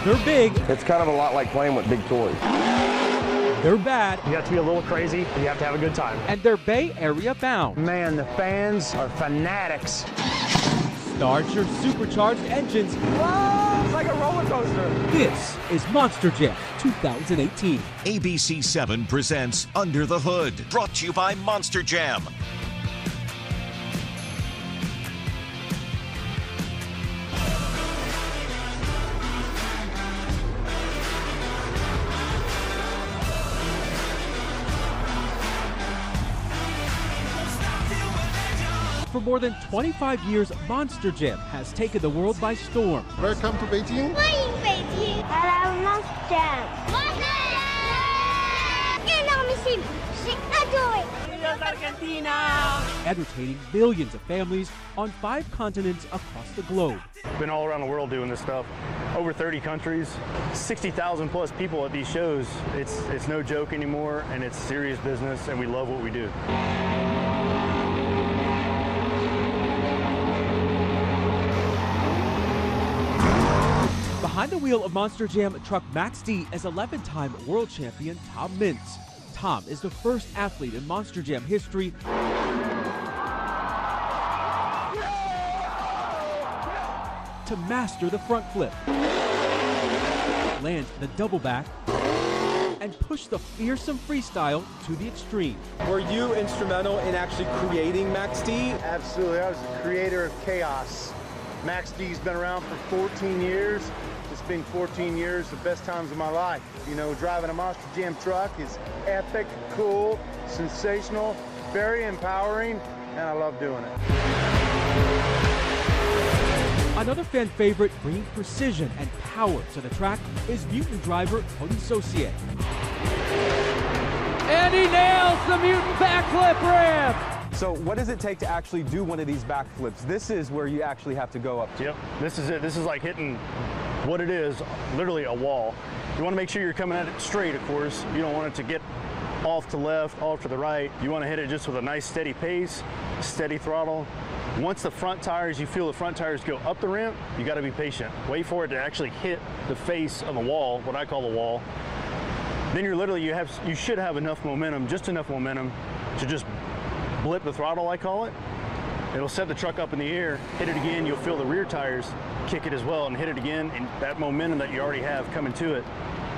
They're big. It's kind of a lot like playing with big toys. They're bad. You have to be a little crazy, and you have to have a good time. And they're Bay Area bound. Man, the fans are fanatics. Start your supercharged engines. Whoa, it's like a roller coaster. This is Monster Jam 2018. ABC7 presents Under the Hood, brought to you by Monster Jam. For more than 25 years, Monster Jam has taken the world by storm. Welcome to Beijing. Hello, Monster Jam. Entertaining millions of families on 5 continents across the globe. Been all around the world doing this stuff. Over 30 countries, 60,000 plus people at these shows. It's no joke anymore, and it's serious business, and we love what we do. Behind the wheel of Monster Jam truck Max D is 11-time world champion Tom Mintz. Tom is the first athlete in Monster Jam history to master the front flip, land the double back, and push the fearsome freestyle to the extreme. Were you instrumental in actually creating Max D? Absolutely, I was the creator of chaos. Max D's been around for 14 years. It's been 14 years, the best times of my life. You know, driving a Monster Jam truck is epic, cool, sensational, very empowering, and I love doing it. Another fan favorite bringing precision and power to the track is mutant driver Tony Saucier. And he nails the mutant backflip ramp! So what does it take to actually do one of these backflips? This is where you actually have to go up to. Yep, this is it. This is like hitting what it is, literally a wall. You want to make sure you're coming at it straight, of course. You don't want it to get off to left, off to the right. You want to hit it just with a nice steady pace, steady throttle. Once the front tires, you feel the front tires go up the ramp, you got to be patient. Wait for it to actually hit the face of the wall, what I call the wall. Then you're literally, you should have enough momentum, just enough momentum to just blip the throttle, I call it. It'll set the truck up in the air, hit it again, you'll feel the rear tires kick it as well, and hit it again, and that momentum that you already have coming to it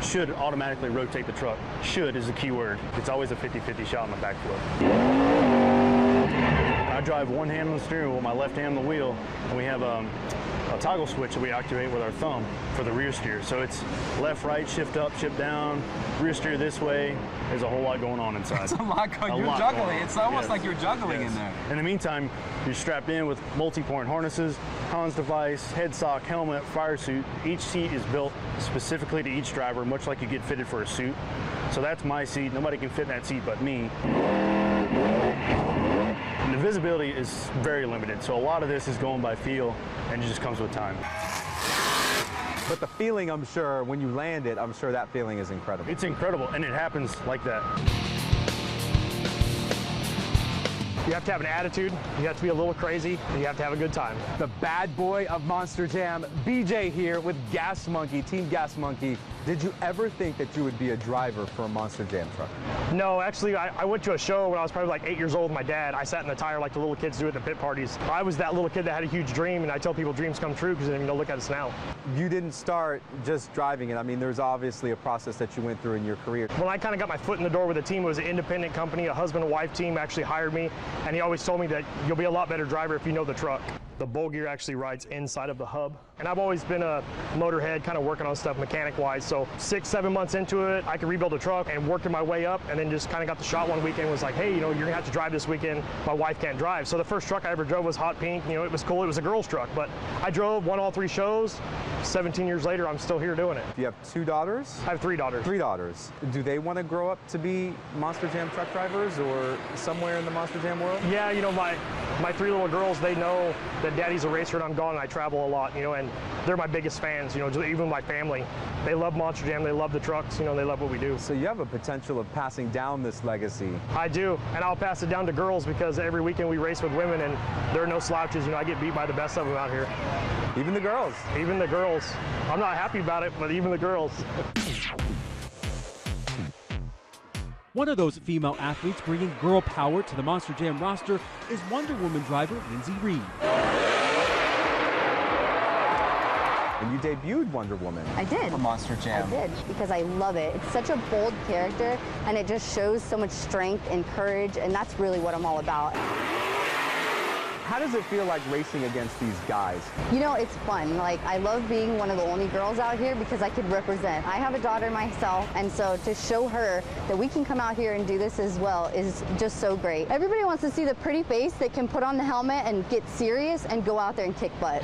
should automatically rotate the truck. Should is the key word. It's always a 50-50 shot on the backflip. I drive one hand on the steering wheel, my left hand on the wheel, and we have a toggle switch that we activate with our thumb for the rear steer. So it's left, right, shift up, shift down, rear steer this way. There's a whole lot going on inside. It's a lot going on. You're juggling. It's almost like you're juggling in there. In the meantime, you're strapped in with multi-point harnesses, Hans device, head sock, helmet, fire suit. Each seat is built specifically to each driver, much like you get fitted for a suit. So that's my seat. Nobody can fit in that seat but me. And the visibility is very limited, so a lot of this is going by feel, and it just comes with time. But the feeling, I'm sure, when you land it, I'm sure that feeling is incredible. It's incredible, and it happens like that. You have to have an attitude, you have to be a little crazy, and you have to have a good time. The bad boy of Monster Jam, BJ here with Gas Monkey, Team Gas Monkey. Did you ever think that you would be a driver for a Monster Jam truck? No, actually, I went to a show when I was probably like 8 years old with my dad. I sat in the tire like the little kids do at the pit parties. I was that little kid that had a huge dream, and I tell people dreams come true because look at us now. You didn't start just driving it. I mean, there's obviously a process that you went through in your career. When I kind of got my foot in the door with the team, it was an independent company. A husband and wife team actually hired me, and he always told me that you'll be a lot better driver if you know the truck. The bowl gear actually rides inside of the hub. And I've always been a motorhead, kind of working on stuff mechanic-wise. So 6-7 months into it, I could rebuild a truck and working my way up, and then just kind of got the shot one weekend. Was like, hey, you're gonna have to drive this weekend. My wife can't drive. So the first truck I ever drove was hot pink. It was cool. It was a girl's truck, but I drove, won all 3 shows. 17 years later, I'm still here doing it. You have 2 daughters? I have 3 daughters. 3 daughters. Do they want to grow up to be Monster Jam truck drivers or somewhere in the Monster Jam world? Yeah, my 3 little girls, they know that daddy's a racer and I'm gone and I travel a lot, and they're my biggest fans, even my family. They love Monster Jam, they love the trucks, they love what we do. So you have a potential of passing down this legacy. I do, and I'll pass it down to girls because every weekend we race with women and there are no slouches. I get beat by the best of them out here. Even the girls. Even the girls. I'm not happy about it, but even the girls. One of those female athletes bringing girl power to the Monster Jam roster is Wonder Woman driver Lindsay Reed. And you debuted Wonder Woman. I did. For Monster Jam. I did, because I love it. It's such a bold character, and it just shows so much strength and courage, and that's really what I'm all about. How does it feel like racing against these guys? You know, it's fun. Like, I love being one of the only girls out here because I could represent. I have a daughter myself, and so to show her that we can come out here and do this as well is just so great. Everybody wants to see the pretty face that can put on the helmet and get serious and go out there and kick butt.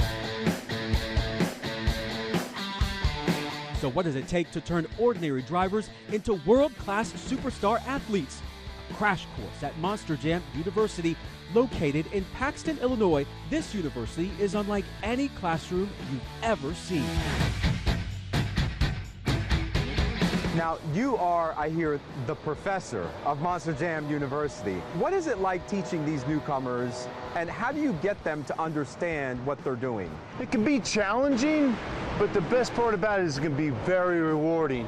So what does it take to turn ordinary drivers into world-class superstar athletes? A crash course at Monster Jam University, located in Paxton, Illinois. This university is unlike any classroom you've ever seen. Now, you are, I hear, the professor of Monster Jam University. What is it like teaching these newcomers, and how do you get them to understand what they're doing? It can be challenging, but the best part about it is it can be very rewarding.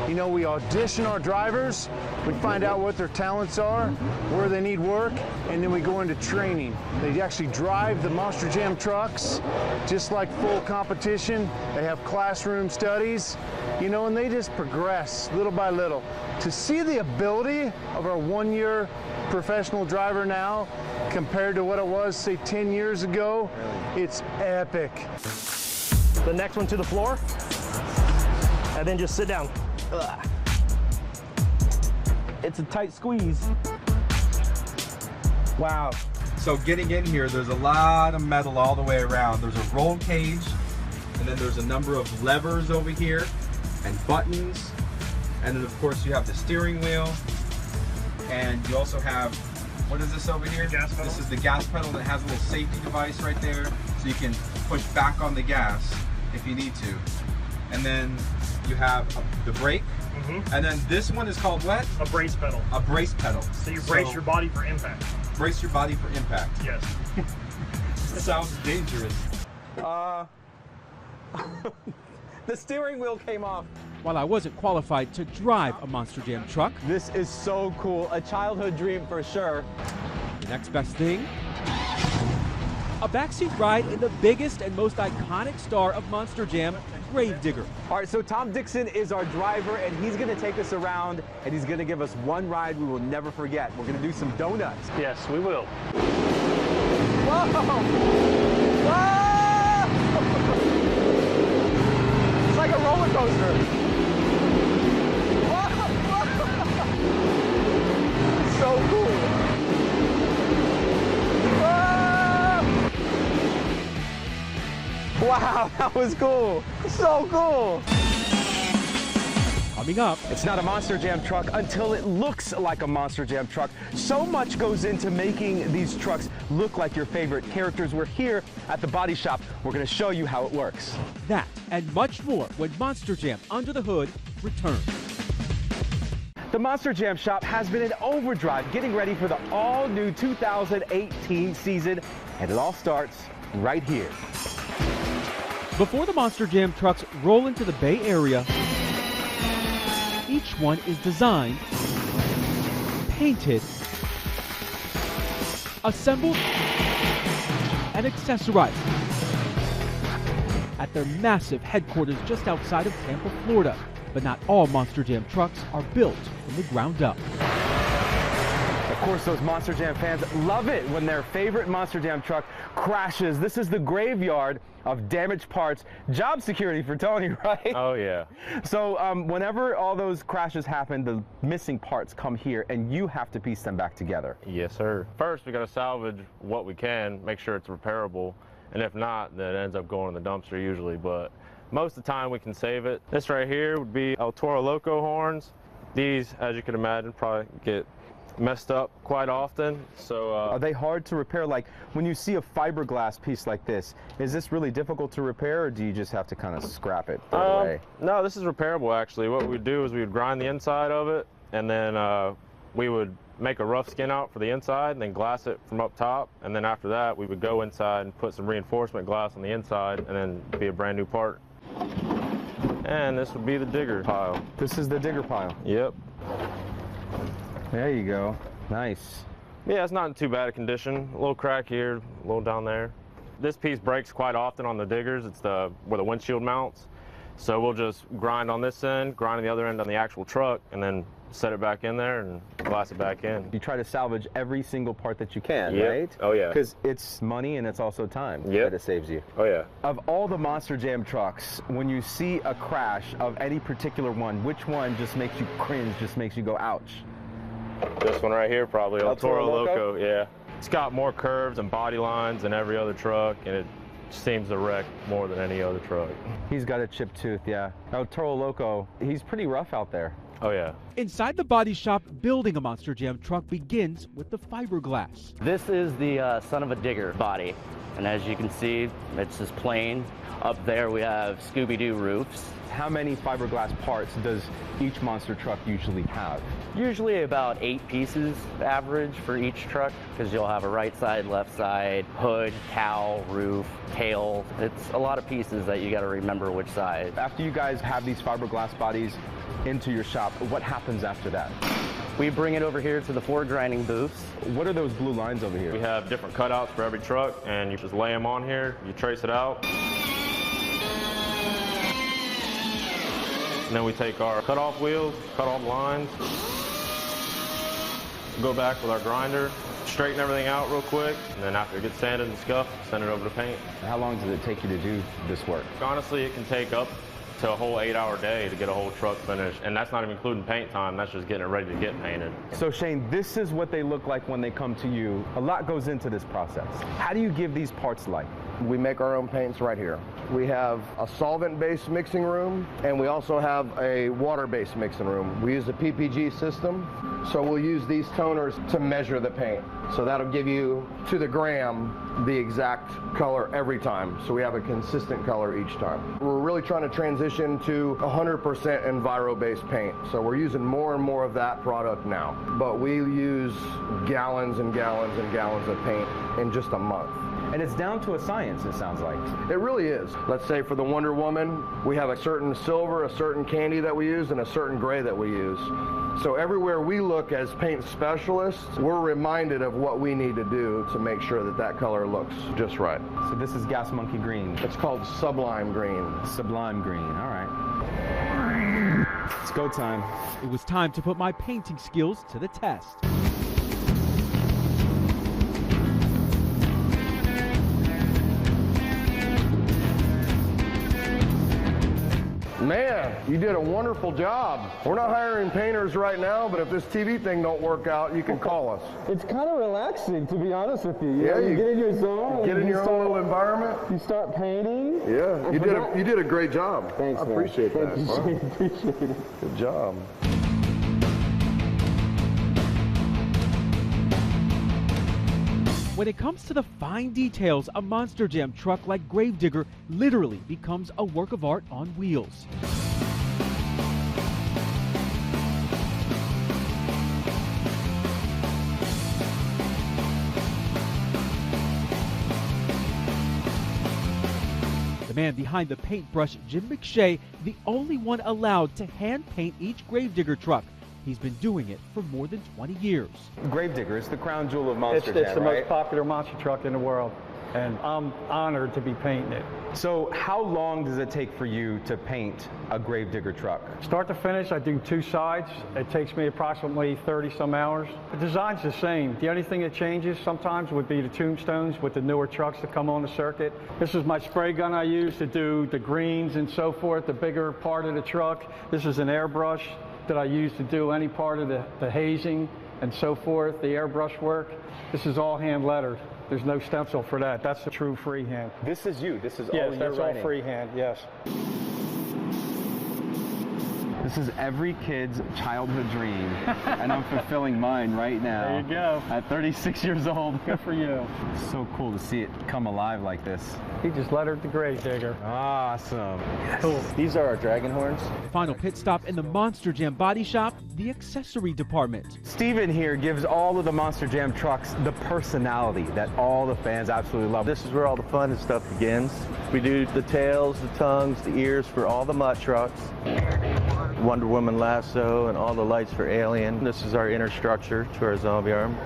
You know, we audition our drivers, we find out what their talents are, where they need work, and then we go into training. They actually drive the Monster Jam trucks, just like full competition. They have classroom studies, you know, and they just progress little by little. To see the ability of our one-year professional driver now compared to what it was, say, 10 years ago, it's epic. The next one to the floor, and then just sit down. Ugh. It's a tight squeeze. Wow. So getting in here, there's a lot of metal all the way around. There's a roll cage, and then there's a number of levers over here, and buttons. And then of course you have the steering wheel, and you also have, what is this over here? Gas pedal. This is the gas pedal that has a little safety device right there, so you can push back on the gas if you need to. And then you have the brake, and then this one is called what? A brace pedal. A brace pedal. So you brace your body for impact. Brace your body for impact. Yes. Sounds dangerous. The steering wheel came off. While I wasn't qualified to drive a Monster Jam truck, This is so cool. A childhood dream for sure. the next best thing, a backseat ride in the biggest and most iconic star of Monster Jam, Gravedigger. All right, so Tom Dixon is our driver, and he's going to take us around, and he's going to give us one ride we will never forget. We're going to do some donuts. Yes, we will. Whoa! Whoa! It's like a roller coaster. Whoa! So cool. Whoa! Wow, that was cool. So cool. Coming up, It's not a Monster Jam truck until it looks like a Monster Jam truck. So much goes into making these trucks look like your favorite characters. We're here at the body shop. We're going to show you how it works. that and much more when Monster Jam Under the Hood returns. The Monster Jam shop has been in overdrive getting ready for the all-new 2018 season, and it all starts right here. Before the Monster Jam trucks roll into the Bay Area, each one is designed, painted, assembled, and accessorized at their massive headquarters just outside of Tampa, Florida. But not all Monster Jam trucks are built from the ground up. Of course, those Monster Jam fans love it when their favorite Monster Jam truck crashes. This is the graveyard of damaged parts. Job security for Tony, right? Oh, yeah. So whenever all those crashes happen, the missing parts come here, and you have to piece them back together. Yes, sir. First, we got to salvage what we can, make sure it's repairable, and if not, then it ends up going in the dumpster usually, but most of the time we can save it. This right here would be El Toro Loco horns. These, as you can imagine, probably get messed up quite often. So are they hard to repair? Like when you see a fiberglass piece like this, is this really difficult to repair, or do you just have to kind of scrap it, throw it away? No, this is repairable actually. What we would do is we would grind the inside of it, and then we would make a rough skin out for the inside and then glass it from up top. And then after that, we would go inside and put some reinforcement glass on the inside and then be a brand new part. And this would be the digger pile. This is the digger pile? Yep. There you go. Nice. Yeah, it's not in too bad a condition. A little crack here, a little down there. This piece breaks quite often on the diggers. It's where the windshield mounts. So we'll just grind on this end, grind on the other end on the actual truck, and then set it back in there and glass it back in. You try to salvage every single part that you can, Yep. right? Oh, yeah. Because it's money and it's also time Yep. that it saves you. Oh, yeah. Of all the Monster Jam trucks, when you see a crash of any particular one, which one just makes you cringe, just makes you go, ouch? This one right here, probably. El Toro Loco? Loco, yeah. It's got more curves and body lines than every other truck, and it seems to wreck more than any other truck. He's got a chipped tooth, yeah. El Toro Loco, he's pretty rough out there. Oh, yeah. Inside the body shop, building a Monster Jam truck begins with the fiberglass. This is the son of a digger body, and as you can see, it's just plain. Up there we have Scooby-Doo roofs. How many fiberglass parts does each monster truck usually have? Usually about 8 pieces average for each truck, because you'll have a right side, left side, hood, cowl, roof, tail. It's a lot of pieces that you got to remember which side. After you guys have these fiberglass bodies into your shop, what happens after that? We bring it over here to the floor grinding booths. What are those blue lines over here? We have different cutouts for every truck, and you just lay them on here, you trace it out. And then we take our cut-off wheels, cut all the lines, go back with our grinder, straighten everything out real quick, and then after it gets sanded and scuffed, send it over to paint. How long does it take you to do this work? Honestly, it can take up to a whole 8-hour day to get a whole truck finished, and that's not even including paint time, that's just getting it ready to get painted. So Shane, this is what they look like when they come to you. A lot goes into this process. How do you give these parts life? We make our own paints right here. We have a solvent-based mixing room, and we also have a water-based mixing room. We use a PPG system, so we'll use these toners to measure the paint. So that'll give you, to the gram, the exact color every time. So we have a consistent color each time. We're really trying to transition to 100% Enviro-based paint. So we're using more and more of that product now. But we use gallons and gallons and gallons of paint in just a month. And it's down to a science, it sounds like. It really is. Let's say for the Wonder Woman, we have a certain silver, a certain candy that we use, and a certain gray that we use. So everywhere we look as paint specialists, we're reminded of what we need to do to make sure that that color looks just right. So this is Gas Monkey Green. It's called Sublime Green. Sublime Green, all right. It's go time. It was time to put my painting skills to the test. Man, you did a wonderful job. We're not hiring painters right now, but if this TV thing don't work out, you can call us. It's kind of relaxing, to be honest with you. Yeah, you get in your zone. Get in your own little environment. You start painting. Yeah, you did a great job. Thanks, I man. appreciate that. Appreciate it. Good job. When it comes to the fine details, a Monster Jam truck like Gravedigger literally becomes a work of art on wheels. The man behind the paintbrush, Jim McShay, the only one allowed to hand paint each Gravedigger truck. He's been doing it for more than 20 years. Gravedigger is the crown jewel of Monster Jam, It's the right? most popular monster truck in the world, and I'm honored to be painting it. So how long does it take for you to paint a Gravedigger truck? Start to finish, I do 2 sides. It takes me approximately 30-some hours. The design's the same. The only thing that changes sometimes would be the tombstones with the newer trucks that come on the circuit. This is my spray gun I use to do the greens and so forth, the bigger part of the truck. This is an airbrush that I use to do any part of the hazing and so forth, the airbrush work. This is all hand lettered. There's no stencil for that. That's the true freehand. This is you. This is all Yes, your that's writing. all freehand, yes. This is every kid's childhood dream, and I'm fulfilling mine right now. There you go. At 36 years old. Good for you. It's so cool to see it come alive like this. He just lettered the grave digger. Awesome. Yes. Cool. These are our dragon horns. Final pit stop in the Monster Jam body shop, the accessory department. Steven here gives all of the Monster Jam trucks the personality that all the fans absolutely love. This is where all the fun and stuff begins. We do the tails, the tongues, the ears for all the mutt trucks. Wonder Woman lasso and all the lights for Alien. This is our inner structure to our zombie arm.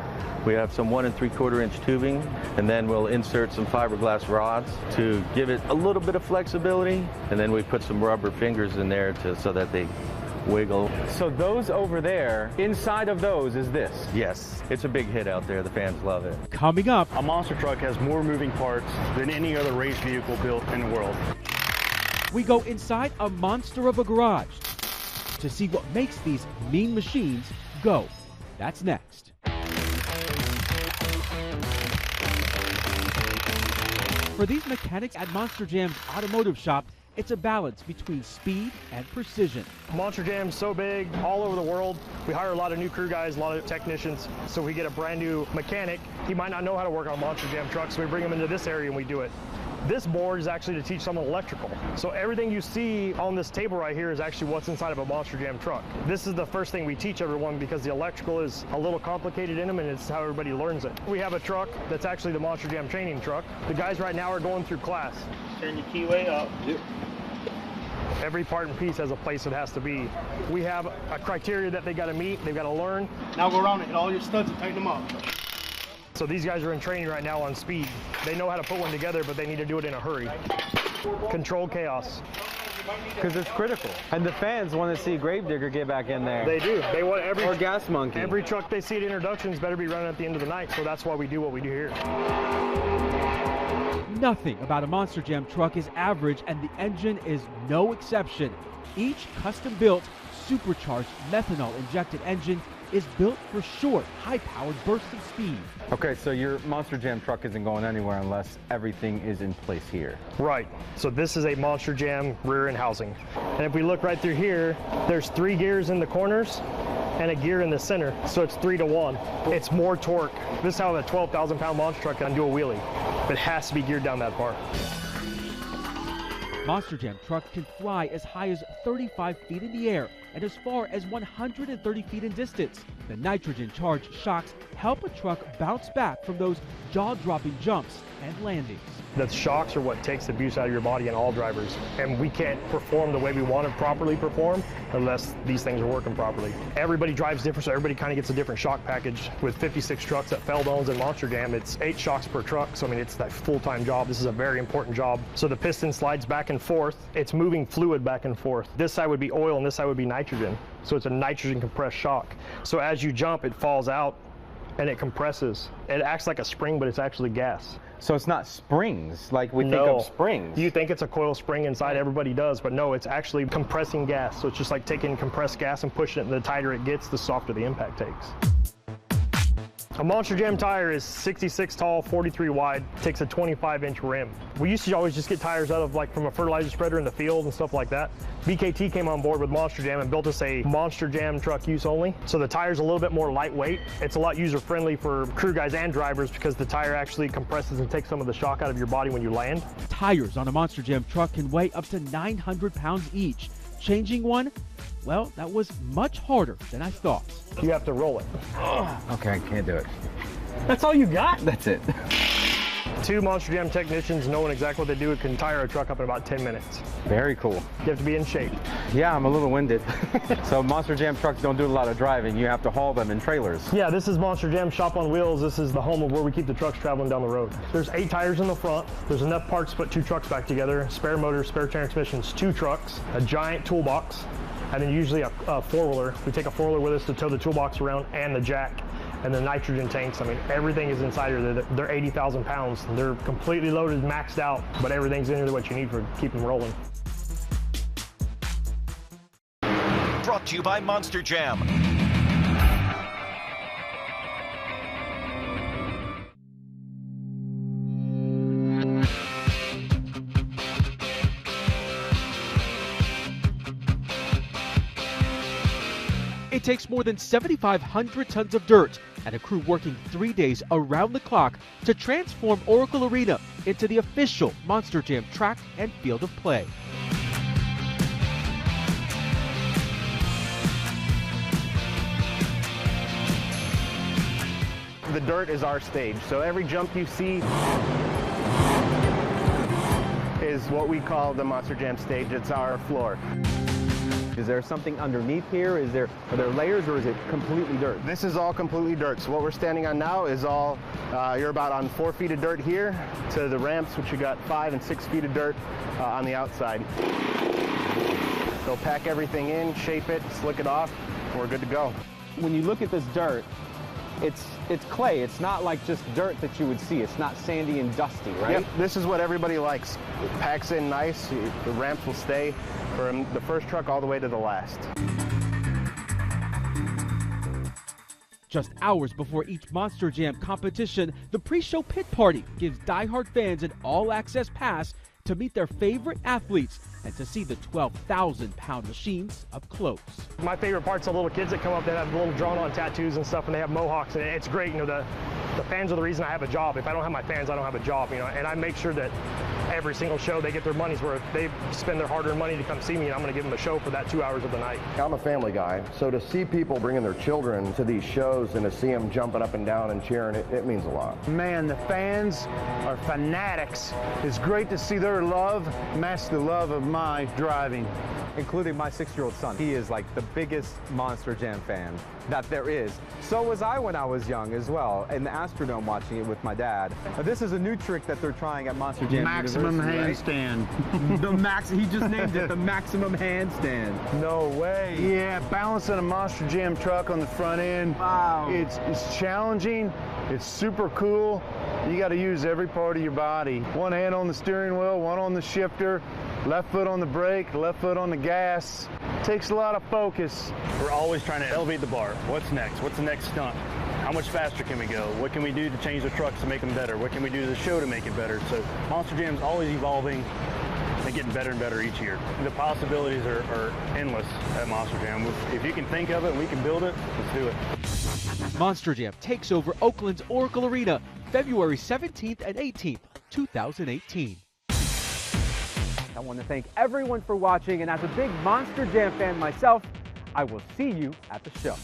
We have some 1 3/4 inch tubing, and then we'll insert some fiberglass rods to give it a little bit of flexibility, and then we put some rubber fingers in there so that they wiggle. So those over there, inside of those is this? Yes, it's a big hit out there. The fans love it. Coming up, A monster truck has more moving parts than any other race vehicle built in the world. we go inside a monster of a garage to see what makes these mean machines go. That's next. For these mechanics at Monster Jam's automotive shop, it's a balance between speed and precision. Monster Jam's so big, all over the world. We hire a lot of new crew guys, a lot of technicians. So we get a brand new mechanic. He might not know how to work on a Monster Jam truck, so we bring him into this area and we do it. This board is actually to teach someone electrical. So everything you see on this table right here is actually what's inside of a Monster Jam truck. This is the first thing we teach everyone because the electrical is a little complicated in them and it's how everybody learns it. We have a truck that's actually the Monster Jam training truck. The guys right now are going through class. Turn your keyway up. Yep. Every part and piece has a place it has to be. We have a criteria that they got to meet, they've got to learn. Now go around and hit all your studs and tighten them up. So these guys are in training right now on speed. They know how to put one together, but they need to do it in a hurry. Controlled chaos. Because it's critical. And the fans want to see Gravedigger get back in there. They do. They want every or Gas Monkey. Every truck they see at introductions better be running at the end of the night. So that's why we do what we do here. Nothing about a Monster Jam truck is average, and the engine is no exception. Each custom-built, supercharged methanol-injected engine is built for short, high-powered bursts of speed. Okay, so your Monster Jam truck isn't going anywhere unless everything is in place here. Right. So this is a Monster Jam rear end housing. And if we look right through here, there's 3 gears in the corners and a gear in the center. So it's 3 to 1. It's more torque. This is how a 12,000-pound monster truck can do a wheelie. It has to be geared down that far. Monster Jam trucks can fly as high as 35 feet in the air and as far as 130 feet in distance. The nitrogen-charged shocks help a truck bounce back from those jaw-dropping jumps and landings. The shocks are what takes the abuse out of your body in all drivers. And we can't perform the way we want to properly perform unless these things are working properly. Everybody drives different, so everybody kind of gets a different shock package. With 56 trucks at Feld owns and Monster Jam, it's 8 shocks per truck. So I mean, it's that full-time job. This is a very important job. So the piston slides back and forth. It's moving fluid back and forth. This side would be oil and this side would be nitrogen. So it's a nitrogen compressed shock. So as you jump, it falls out and it compresses. It acts like a spring, but it's actually gas. So it's not springs like we think of springs. You think it's a coil spring inside, everybody does, but no, it's actually compressing gas. So it's just like taking compressed gas and pushing it, and the tighter it gets, the softer the impact takes. A Monster Jam tire is 66 tall, 43 wide, takes a 25-inch rim. We used to always just get tires out of from a fertilizer spreader in the field and stuff like that. BKT came on board with Monster Jam and built us a Monster Jam truck use only. So the tire's a little bit more lightweight. It's a lot user-friendly for crew guys and drivers because the tire actually compresses and takes some of the shock out of your body when you land. Tires on a Monster Jam truck can weigh up to 900 pounds each. Changing one, well, that was much harder than I thought. You have to roll it. Okay, I can't do it. That's all you got? That's it. 2 Monster Jam technicians knowing exactly what they do can tire a truck up in about 10 minutes. Very cool. You have to be in shape. Yeah, I'm a little winded. So Monster Jam trucks don't do a lot of driving. You have to haul them in trailers. Yeah, this is Monster Jam Shop on Wheels. This is the home of where we keep the trucks traveling down the road. There's 8 tires in the front. There's enough parts to put 2 trucks back together. Spare motors, spare transmissions, 2 trucks, a giant toolbox, and then usually a 4-wheeler. We take a 4-wheeler with us to tow the toolbox around and the jack. And the nitrogen tanks, I mean, everything is inside here. They're 80,000 pounds. They're completely loaded, maxed out, but everything's in here what you need for keep them rolling. Brought to you by Monster Jam. It takes more than 7,500 tons of dirt and a crew working 3 days around the clock to transform Oracle Arena into the official Monster Jam track and field of play. The dirt is our stage, so every jump you see is what we call the Monster Jam stage. It's our floor. Is there something underneath here? Are there layers, or is it completely dirt? This is all completely dirt. So what we're standing on now is all, you're about on 4 feet of dirt here to the ramps, which you got 5 and 6 feet of dirt on the outside. They'll pack everything in, shape it, slick it off, and we're good to go. When you look at this dirt, it's clay. It's not like just dirt that you would see. It's not sandy and dusty, right? Yep, this is what everybody likes. It packs in nice. The ramps will stay from the first truck all the way to the last. Just hours before each Monster Jam competition, the pre-show pit party gives diehard fans an all-access pass to meet their favorite athletes and to see the 12,000-pound machines up close. My favorite part's the little kids that come up that have little drawn-on tattoos and stuff, and they have mohawks, and it's great. You know, the fans are the reason I have a job. If I don't have my fans, I don't have a job. You know, and I make sure that every single show they get their money's worth. They spend their hard-earned money to come see me, and I'm going to give them a show for that 2 hours of the night. I'm a family guy, so to see people bringing their children to these shows and to see them jumping up and down and cheering, it means a lot. Man, the fans are fanatics. It's great to see their love match the love of my driving. Including my 6-year-old son. He is like the biggest Monster Jam fan that there is. So was I when I was young as well, in the Astrodome watching it with my dad. This is a new trick that they're trying at Monster Jam Maximum University, handstand. He just named it the maximum handstand. No way. Yeah, balancing a Monster Jam truck on the front end. Wow. It's challenging. It's super cool. You got to use every part of your body. One hand on the steering wheel, one on the shifter, left foot on the brake, left foot on the gas. Takes a lot of focus. We're always trying to elevate the bar. What's next? What's the next stunt? How much faster can we go? What can we do to change the trucks to make them better? What can we do to the show to make it better? So Monster Jam's always evolving and getting better and better each year. The possibilities are endless at Monster Jam. If you can think of it and we can build it, let's do it. Monster Jam takes over Oakland's Oracle Arena February 17th and 18th, 2018. I want to thank everyone for watching, and as a big Monster Jam fan myself, I will see you at the show.